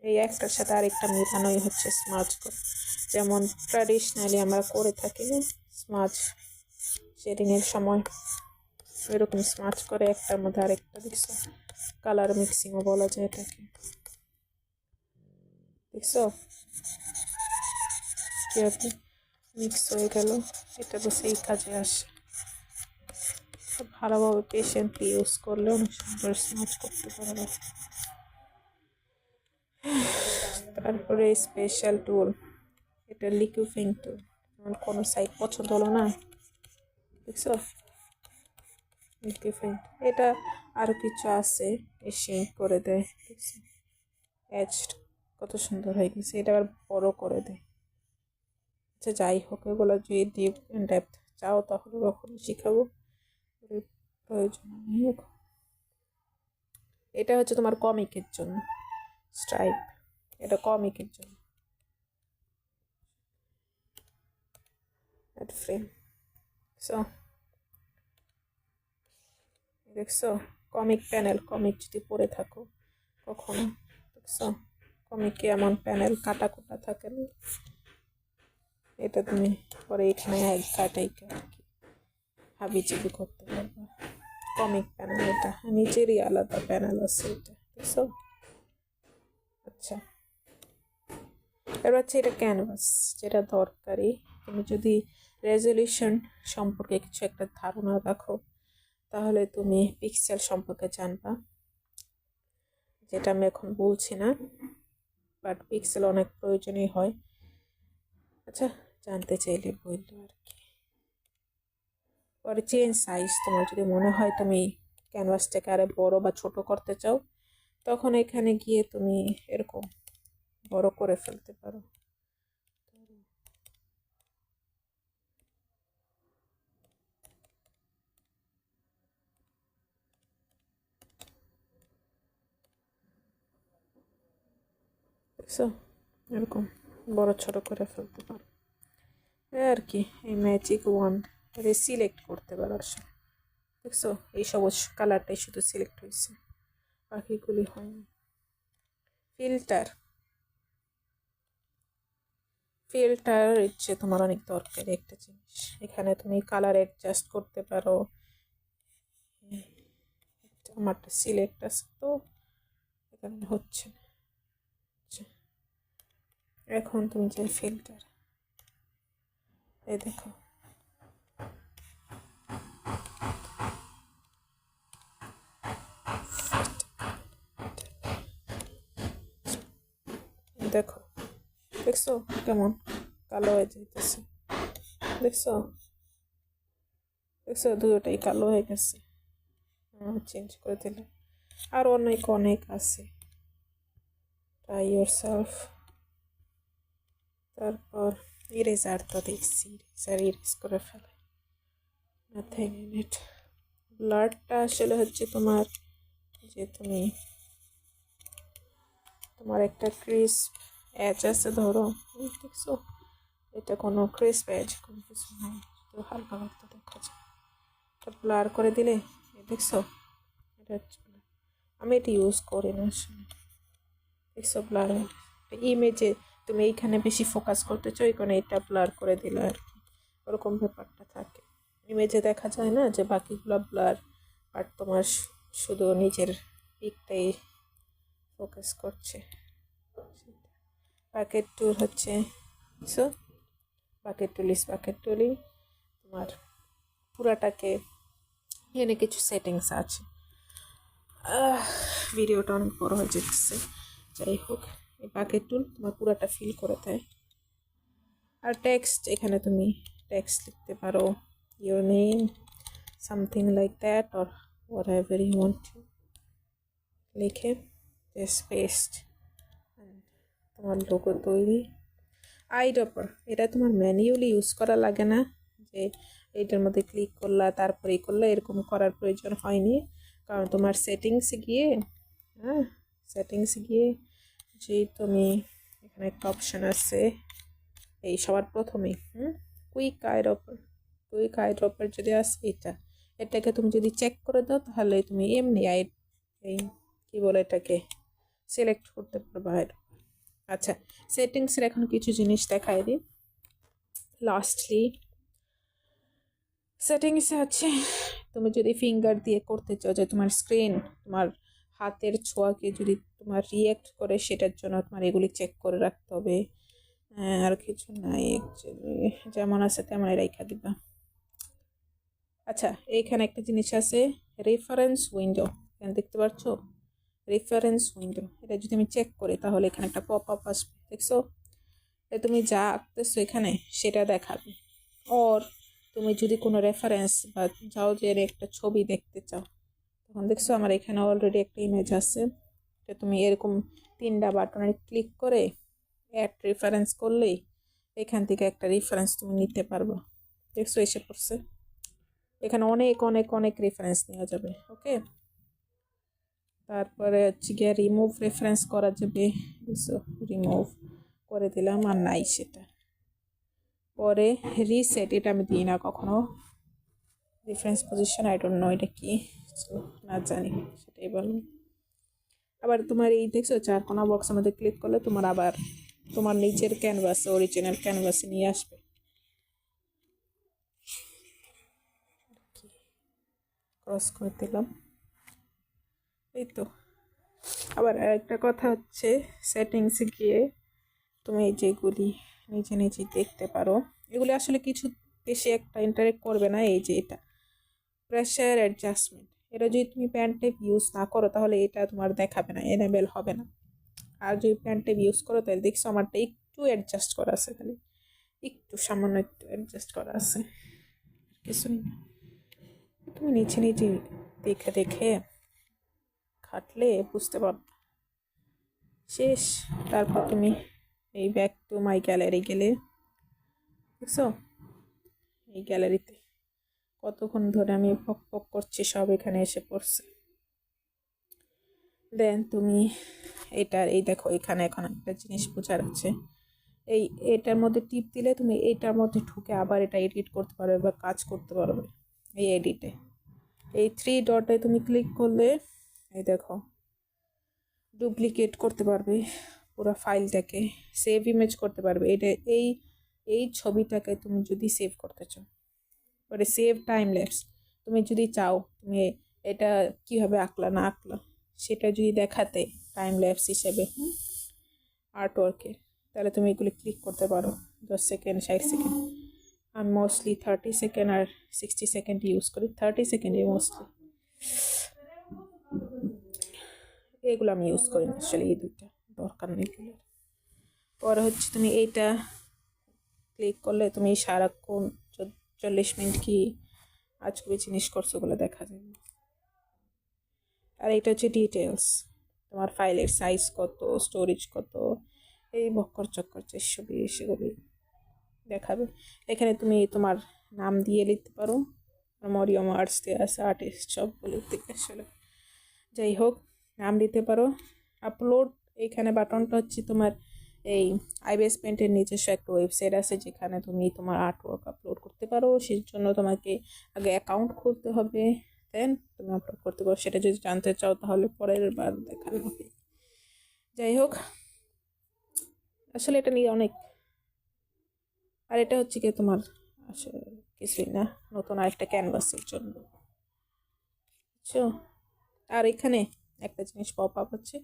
এই একটার সাথে আরেকটা মেলানোই হচ্ছে স্মাচ করা, যেমন ট্র্যাডিশনালি আমরা করে থাকি না স্মাচ শেডিং এর সময়, এরকম স্মাচ করে একটার মধ্যে আরেকটা। দেখছো কালার মিক্সিংও বলা যায় এটাকে। দেখছো কিভাবে মিক্স হয়ে গেল, এটা তো সেই কাজে আসে। ভালোভাবে পেশেন্টলি ইউজ করলে অনেক সুন্দর স্মাচ করতে পারবে। তারপরে স্পেশাল টুল, এটা লিকুইফাইং টুল। কোনো সাইড পছন্দ হলো না, দেখছো লিকুইফাইং, এটা আর কিছু আছে এসে করে দেয়। দেখছো এজড কত সুন্দর হয়ে গেছে, এটা আবার বড় করে দেয়। আচ্ছা যাই হোক, এগুলো যদি ডিপ ইন ডেপথ চাও তাহলে কখনো শিখাবো, প্রয়োজন নেই এখন। এটা হচ্ছে তোমার কমিকের জন্য স্ট্রাইপ, এটা কমিকের জন্য ফ্রেম। সো দেখছো কমিক প্যানেল, কমিক যদি পড়ে থাকো কখনো, দেখছো কমিকে এমন প্যানেল কাটা কুটা থাকে না, এটা তুমি পরে এখানে এক কাটাই হাবি চিবি করতে পারবে। কমিক প্যানেল এটা, নিচেরই আলাদা প্যানেল আছে এটা, দেখছো। আচ্ছা এবার হচ্ছে এটা ক্যানভাস, যেটা দরকারি। তুমি যদি রেজলিউশন সম্পর্কে কিছু একটা ধারণা রাখো তাহলে তুমি পিক্সেল সম্পর্কে জানবা, যেটা আমি এখন বলছি না, বাট পিক্সেল অনেক প্রয়োজনীয় হয়। আচ্ছা জানতে চাইলে বললো আর কি। পরে চেঞ্জ সাইজ, তোমার যদি মনে হয় তুমি ক্যানভাসটাকে আরো বড় বা ছোট করতে চাও তখন এখানে গিয়ে তুমি এরকম বড় করে ফেলতে পারো। দেখছো এরকম বড় ছোট করে ফেলতে পারো আর কি। এই ম্যাজিক ওয়ান্ড এটা সিলেক্ট করতে পারো আসলে, দেখছো এই সবুজ কালারটাই শুধু সিলেক্ট হয়েছে, বাকিগুলি হয়নি। ফিল্টার, ফিল্টার হচ্ছে তোমার অনেক দরকারি একটা জিনিস। এখানে তুমি কালার অ্যাডজাস্ট করতে পারো, আমারটা সিলেক্ট আছে তো এখানে হচ্ছে না। আচ্ছা, এখন তুমি যে ফিল্টার, এই দেখো দেখো, দেখছো কেমন কালো হয়ে যাইতেছে, দেখছো দেখছো দুটোটাই কালো হয়ে গেছে। চেঞ্জ করে দিলে আর অনেক অনেক আছে, ট্রাই ইয়োর সেলফ। তারপর ইরেজার তো দেখছি, ইরেজার ইরেজ করে ফেলে, নাথিং ইন ইট। ব্লাডটা আসলে হচ্ছে তোমার, যে তুমি তোমার একটা ক্রিস্প এজ আছে ধরো, দেখছো এটা কোনো ক্রিস্প এজ কোনো কিছু নাই, শুধু হালকা হালকা দেখা যায়। ব্লার করে দিলে দেখছো এটা হচ্ছে blur। আমি এটা ইউজ করি না আসলে, দেখছো ব্লার ইমেজে তুমি এইখানে বেশি ফোকাস করতে চাও, এইখানে এটা ব্লার করে দিলে আর কি, ওরকম ব্যাপারটা থাকে। ইমেজে দেখা যায় না যে বাকিগুলো ব্লার, আর তোমার শুধু নিজের পিকটাই ফোকাস করছে। বাকেট টুল হচ্ছে সো বাকেট টুলই তোমার পুরাটাকে, এখানে কিছু সেটিংস আছে। ভিডিওটা অনেক বড় হয়ে যেতেছে, যাই হোক এই বাকেট টুল তোমার পুরাটা ফিল করে দেয়। আর টেক্সট, এখানে তুমি টেক্সট লিখতে পারো, your name, something like that, or whatever you want to লিখে জাস্ট পেস্ট, তোমার লোগো তৈরি। আইড্রপার, এটা তোমার ম্যানুয়ালি ইউজ করা লাগে না, যে এইটার মধ্যে ক্লিক করলা তারপরে করলা, এরকম করার প্রয়োজন হয়নি, কারণ তোমার সেটিংসে গিয়ে, হ্যাঁ সেটিংসে গিয়ে যে তুমি এখানে একটা অপশান আছে এই সবার প্রথমেই, কুইক আইড্রপার যদি আসে এটাকে তুমি যদি চেক করে দাও তাহলে তুমি এমনি এই কী বলে এটাকে সিলেক্ট করতে পারবে আইড্রপার। আচ্ছা, সেটিংসের এখন কিছু জিনিস দেখাই দিই। লাস্টলি সেটিংসে আছে, তুমি যদি ফিঙ্গার দিয়ে করতে চাও যে তোমার স্ক্রিন, তোমার হাতের ছোঁয়াকে যদি তোমার রিয়েক্ট করে, সেটার জন্য তোমার এগুলি চেক করে রাখতে হবে। আর কিছু নাই অ্যাকচুয়ালি, যেমন আছে তেমনই রাইখা দিবা। আচ্ছা, এইখানে একটা জিনিস আছে রেফারেন্স উইন্ডো, এখানে দেখতে পাচ্ছ রেফারেন্স উইন্ডো, এটা যদি আমি চেক করি তাহলে এখানে একটা পপ আপ আসবে, দেখছো? তুমি যা আঁকতেছো এখানে সেটা দেখাবে। ওর তুমি যদি কোনো রেফারেন্স বা যাও যে একটা ছবি দেখতে চাও, তখন দেখছো আমার এখানে অলরেডি একটা ইমেজ আছে, তো তুমি এরকম 3টা বাটনে ক্লিক করে অ্যাড রেফারেন্স করলেই এখান থেকে একটা রেফারেন্স তুমি নিতে পারবো, দেখছো এসে পড়ছে। এখানে অনেক অনেক অনেক রেফারেন্স নেওয়া যাবে। ওকে, তারপরে হচ্ছে গিয়ে রিমুভ রেফারেন্স করা যাবে, বুঝছো, রিমুভ করে দিলাম, আর নাই সেটা। পরে রিসেট, এটা আমি দিই না কখনো, reference position I don't know এটা কি, না জানি, সেটাই বলুন। আবার তোমার এই দেখছো 4 কোনা বক্স মধ্যে ক্লিক করলে তোমার আবার তোমার নিচের ক্যানভাসে, অরিজিনাল ক্যানভাসে নিয়ে আসবে। ক্রস করে দিলাম, এই তো। আবার আরেকটা কথা হচ্ছে, সেটিংসে গিয়ে তুমি যেগুলি নিজে নিজে দেখতে পারো, এগুলি আসলে কিছু বেশি একটা ইন্টারেক্ট করবে না। এই যে এটা প্রেশার অ্যাডজাস্টমেন্ট, এটা যদি তুমি প্যান টেপ ইউজ না করো তাহলে এটা তোমার দেখাবে না, এনেবেল হবে না। আর যদি প্যান টেপ ইউজ করো তাহলে দেখছো আমারটা একটু অ্যাডজাস্ট করা আছে, খালি একটু সামান্য একটু অ্যাডজাস্ট করা আছে, কিছুই না। তুমি নিচে নিচে দেখে দেখে খাটলে বুঝতে পারবে। শেষ। তারপর তুমি এই ব্যাক টু মাই গ্যালারি গেলে, দেখছো এই গ্যালারিতে কতক্ষণ ধরে আমি পক পক করছি, সব এখানে এসে পড়ছে। দেন তুমি এই দেখো এখানে এখন একটা জিনিস বোঝার আছে, এটার মধ্যে টিপ দিলে তুমি এইটার মধ্যে ঢুকে আবার এটা এডিট করতে পারবে বা কাজ করতে পারবে। এই এডিটে এই 3 ডটে তুমি ক্লিক করলে এই দেখো ডুপ্লিকেট করতে পারবে পুরো ফাইলটাকে, সেভ ইমেজ করতে পারবে। এটা এই ছবিটাকে তুমি যদি সেভ করতে চাও, পরে সেভ টাইম ল্যাপস, তুমি যদি চাও তুমি এটা কীভাবে আঁকলা না আঁকলা সেটা যদি দেখাতে টাইম ল্যাপস হিসেবে আর্টওয়ার্কে, তাহলে তুমি এগুলো ক্লিক করতে পারো 10 সেকেন্ড 60 সেকেন্ড। আমি মোস্টলি 30 সেকেন্ড আর 60 সেকেন্ড ইউজ করি, 30 সেকেন্ডে মোস্টলি এগুলো আমি ইউজ করি না আসলে, এই দুইটা দরকার নেই। পরে হচ্ছে তুমি এইটা ক্লিক করলে তুমি সারাক্ষণ 40 মিনিট কি আজকে জিনিস করছো ওগুলো দেখা যাবে। আর এটা হচ্ছে ডিটেলস, তোমার ফাইলের সাইজ কত, স্টোরেজ কত, এই বক্কর চক্কর যেসব সেগুলি দেখাবে। এখানে তুমি তোমার নাম দিয়ে লিখতে পারো, মরিয়ম আর্টস দিয়ে আছে, আর্টিস্ট সবগুলো থেকে আসলে, যাই হোক নাম দিতে পারো। আপলোড, এইখানে বাটনটা হচ্ছে তোমার এই আইবিএস পেন্টের নিজস্ব একটা ওয়েবসাইট আছে যেখানে তুমি তোমার আর্টওয়ার্ক আপলোড করতে পারো। সেই জন্য তোমাকে আগে অ্যাকাউন্ট খুলতে হবে, দেন তুমি আপলোড করতে পারো। সেটা যদি জানতে চাও তাহলে পরের বার দেখানো হবে। যাই হোক, আসলে এটা নিয়ে অনেক, আর এটা হচ্ছে কি তোমার আসলে কিছুই না, নতুন আরেকটা ক্যানভাসের জন্য, বুঝছো? আর এখানে একটা জিনিস পপ আপ হচ্ছে,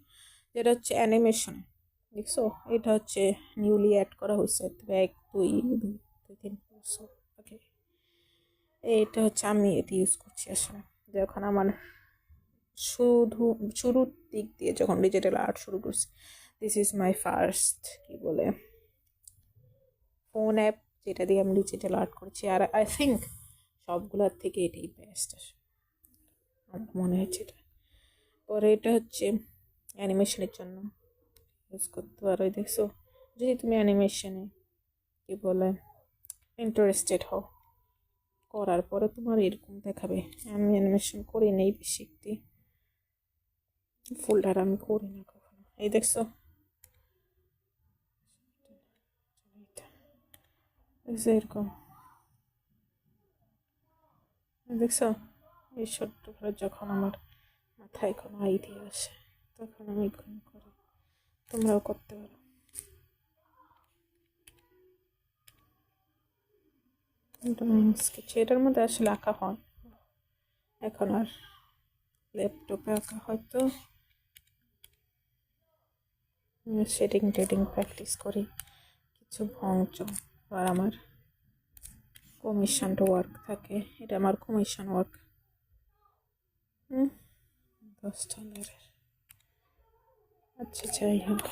যেটা হচ্ছে অ্যানিমেশন। দেখছো, এটা হচ্ছে নিউলি অ্যাড করা হয়েছে, 1 2 3 4 ওকে। এইটা হচ্ছে আমি এটা ইউজ করছি আসলে যখন আমার শুধু শুরুর দিক দিয়ে যখন ডিজিটাল আর্ট শুরু করছি। দিস ইজ মাই ফার্স্ট কি বলে ফোন অ্যাপ যেটা দিয়ে আমি ডিজিটাল আর্ট করছি। আর আই থিঙ্ক সবগুলোর থেকে এটাই বেস্ট আসে, আমার মনে হচ্ছে এটা। পরে এটা হচ্ছে অ্যানিমেশনের জন্য ইউজ করতে পারো। দেখছো, যদি তুমি অ্যানিমেশনে কি বলে ইন্টারেস্টেড হও, করার পরে তোমার এরকম দেখাবে। আমি অ্যানিমেশন করি নেই বেশি, ফোল্ডার আমি করি না কখনো। এই দেখছো, দেখছো এরকম, দেখছো এই ছোট্ট করে যখন আমার মাথায় কোনো আইডিয়া আসে তখন আমি এগুলো করি, তোমরাও করতে পারো। ড্রয়িং স্কেচ এটার মধ্যে আসলে আঁকা হয়, এখন আর ল্যাপটপে আঁকা হয়তো শেডিং টেডিং প্র্যাকটিস করি কিছু ভংচং। আর আমার কমিশন ওয়ার্ক থাকে, এটা আমার কমিশন ওয়ার্ক, $10। আচ্ছা যাই হোক,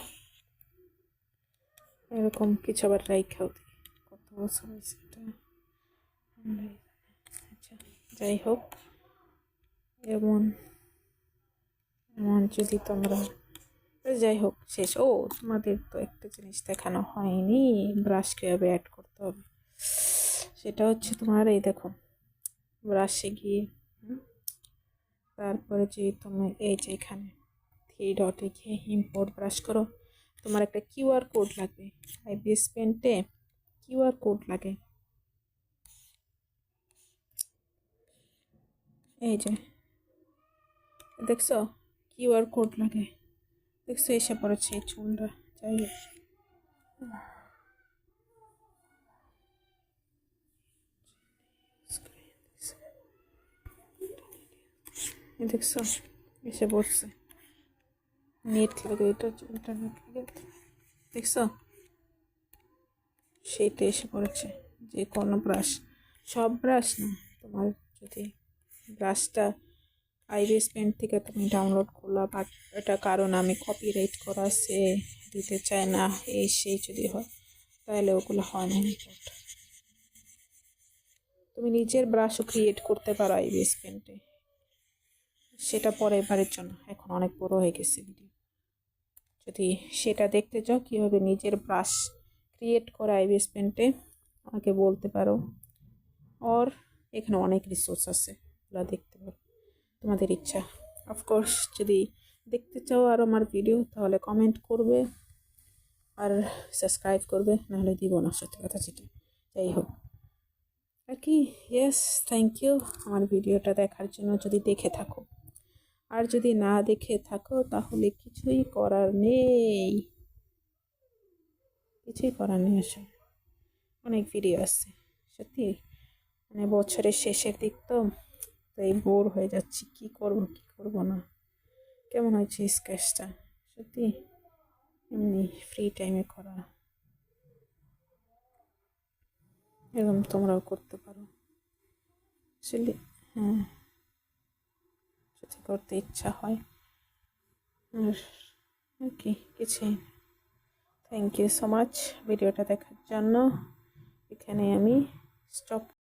এরকম কিছু আবার রাইখাও দিই, কত বছর হয়েছে এটা। আচ্ছা যাই হোক, এমন এমন যদি তোমরা, যাই হোক শেষ। ও তোমাদের তো একটা জিনিস দেখানো হয়নি, ব্রাশ কীভাবে অ্যাড করতে হবে। সেটা হচ্ছে তোমার এই দেখো, ব্রাশে গিয়ে তারপরে যে তুমি এই যে এখানে 3 ডটে গিয়ে ইম্পোর্ট ব্রাশ করো, তোমার একটা কিউআর কোড লাগবে। আইবিএস পেন্টে কিউআর কোড লাগে, এই যে দেখছো কিউআর কোড লাগে, দেখছো এসে পড়েছে এই চুলটা। যাই হোক, দেখছো এসে পড়ছে, নেট লাগে, এটা ইন্টারনেট লাগে, দেখছো সেইটা এসে পড়েছে। যে কোনো ব্রাশ, সব ব্রাশ না, তোমার যদি ব্রাশটা আইরিস পেন্ট থেকে তুমি ডাউনলোড করলা, বাট এটা কারণ আমি কপিরাইট করা আছে দিতে চাই না, এই সেই যদি হয় তাহলে ওগুলো হয় না ইম্পোর্ট। তুমি নিজের ব্রাশও ক্রিয়েট করতে পারো আইরিস পেন্টে, সেটা পরের বারের জন্য, এখন অনেক বড় হয়ে গেছে ভিডিও। যদি সেটা দেখতে চাও কীভাবে নিজের ব্রাশ ক্রিয়েট করা আইবিএস পেন্টে, আমাকে বলতে পারো। আর এখানে অনেক রিসোর্স আছে, ওগুলো দেখতে পারো, তোমাদের ইচ্ছা। অফকোর্স যদি দেখতে চাও আর আমার ভিডিও তাহলে কমেন্ট করবে আর সাবস্ক্রাইব করবে, নাহলে দিব না, সত্যি কথা যেটা। যাই হোক আর কি, ইয়েস থ্যাংক ইউ আমার ভিডিওটা দেখার জন্য, যদি দেখে থাকো। আর যদি না দেখে থাকো তাহলে কিছুই করার নেই, কিছুই করার নেই আসলে। অনেক ভিডিও আছে সত্যি, মানে বছরের শেষের দিক তো, তাই বোর হয়ে যাচ্ছি, কি করব কি করব না। কেমন হয়েছে স্কেচটা সত্যি, এমনি ফ্রি টাইমে করা, এরকম তোমরাও করতে পারো আসলে। হ্যাঁ, যদি করতে ইচ্ছা হয়। আর কি কিছুই। থ্যাংক ইউ সো মাচ ভিডিওটা দেখার জন্য। এখানে আমি স্টপ